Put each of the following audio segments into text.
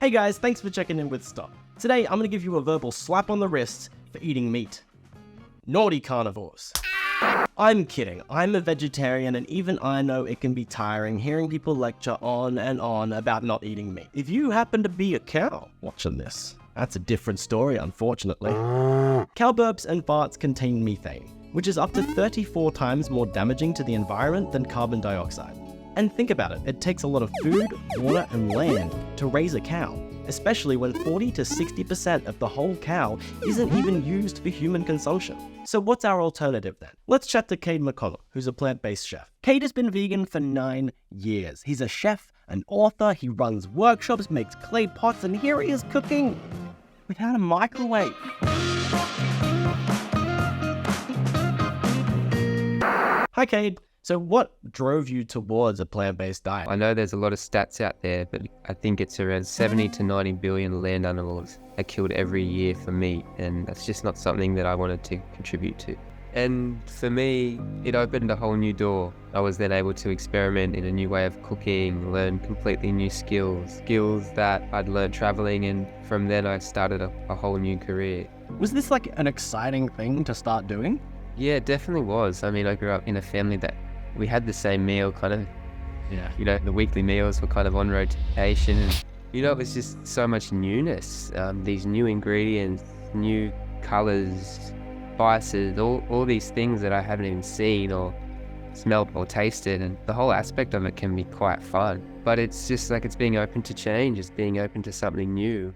Hey guys, thanks for checking in with STOP. Today I'm going to give you a verbal slap on the wrist for eating meat. Naughty carnivores. I'm kidding, I'm a vegetarian and even I know it can be tiring hearing people lecture on and on about not eating meat. If you happen to be a cow watching this, that's a different story unfortunately. Cow burps and farts contain methane, which is up to 34 times more damaging to the environment than carbon dioxide. And think about it, it takes a lot of food, water and land to raise a cow, especially when 40 to 60% of the whole cow isn't even used for human consumption. So what's our alternative then? Let's chat to Cade McConnell, who's a plant-based chef. Cade has been vegan for 9 years. He's a chef, an author, he runs workshops, makes clay pots, and here he is cooking without a microwave. Hi Cade. So what drove you towards a plant-based diet? I know there's a lot of stats out there, but I think it's around 70 to 90 billion land animals are killed every year for meat, and that's just not something that I wanted to contribute to. And for me, it opened a whole new door. I was then able to experiment in a new way of cooking, learn completely new skills that I'd learned traveling, and from then I started a whole new career. Was this like an exciting thing to start doing? Yeah, it definitely was. I mean, I grew up in a family that we had the same meal kind of, the weekly meals were kind of on rotation. And, it was just so much newness, these new ingredients, new colors, spices, all these things that I haven't even seen or smelled or tasted. And the whole aspect of it can be quite fun, but it's just like it's being open to change. It's being open to something new.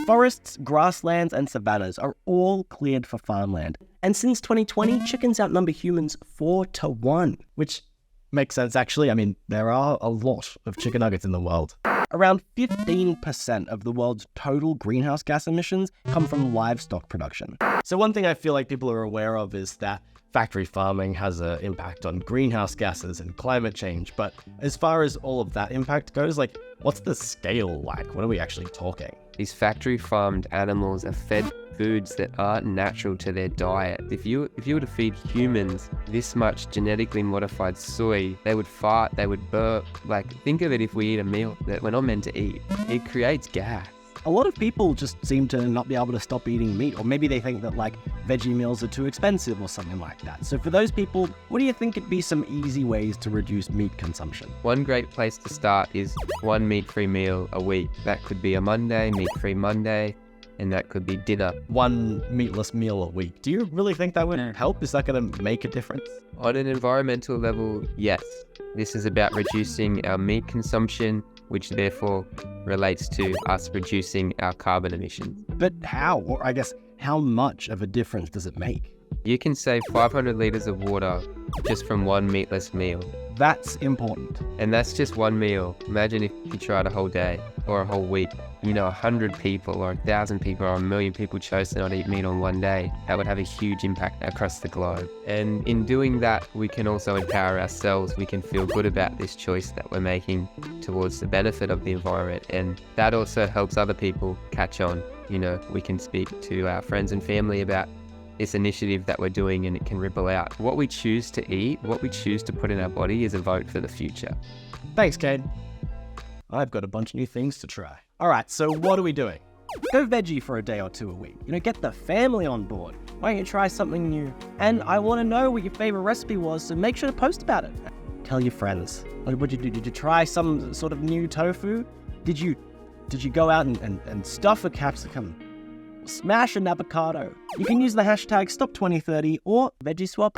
Forests, grasslands, and savannas are all cleared for farmland. And since 2020, chickens outnumber humans 4-1, which makes sense actually. I mean, there are a lot of chicken nuggets in the world. Around 15% of the world's total greenhouse gas emissions come from livestock production. So one thing I feel like people are aware of is that factory farming has an impact on greenhouse gases and climate change. But as far as all of that impact goes, like, what's the scale like? What are we actually talking? These factory farmed animals are fed foods that aren't natural to their diet. If you were to feed humans this much genetically modified soy, they would fart, they would burp. Like, think of it, if we eat a meal that we're not meant to eat, it creates gas. A lot of people just seem to not be able to stop eating meat, or maybe they think that like veggie meals are too expensive or something like that. So for those people, what do you think would be some easy ways to reduce meat consumption? One great place to start is one meat-free meal a week. That could be a Monday, meat-free Monday, and that could be dinner. One meatless meal a week. Do you really think that would help? Is that going to make a difference? On an environmental level, yes. This is about reducing our meat consumption, which therefore relates to us reducing our carbon emissions. But how? Or I guess, how much of a difference does it make? You can save 500 litres of water just from one meatless meal. That's important. And that's just one meal. Imagine if you tried a whole day or a whole week. 100 people or 1,000 people or 1,000,000 people chose to not eat meat on one day. That would have a huge impact across the globe. And in doing that, we can also empower ourselves. We can feel good about this choice that we're making towards the benefit of the environment. And that also helps other people catch on. We can speak to our friends and family about this initiative that we're doing, and it can ripple out. What we choose to eat, what we choose to put in our body is a vote for the future. Thanks, Cade. I've got a bunch of new things to try. All right, so what are we doing? Go veggie for a day or two a week. Get the family on board. Why don't you try something new? And I want to know what your favorite recipe was, so make sure to post about it. Tell your friends. What did you do? Did you try some sort of new tofu? Did you go out and stuff a capsicum? Smash an avocado. You can use the hashtag STOP2030 or VeggieSwap.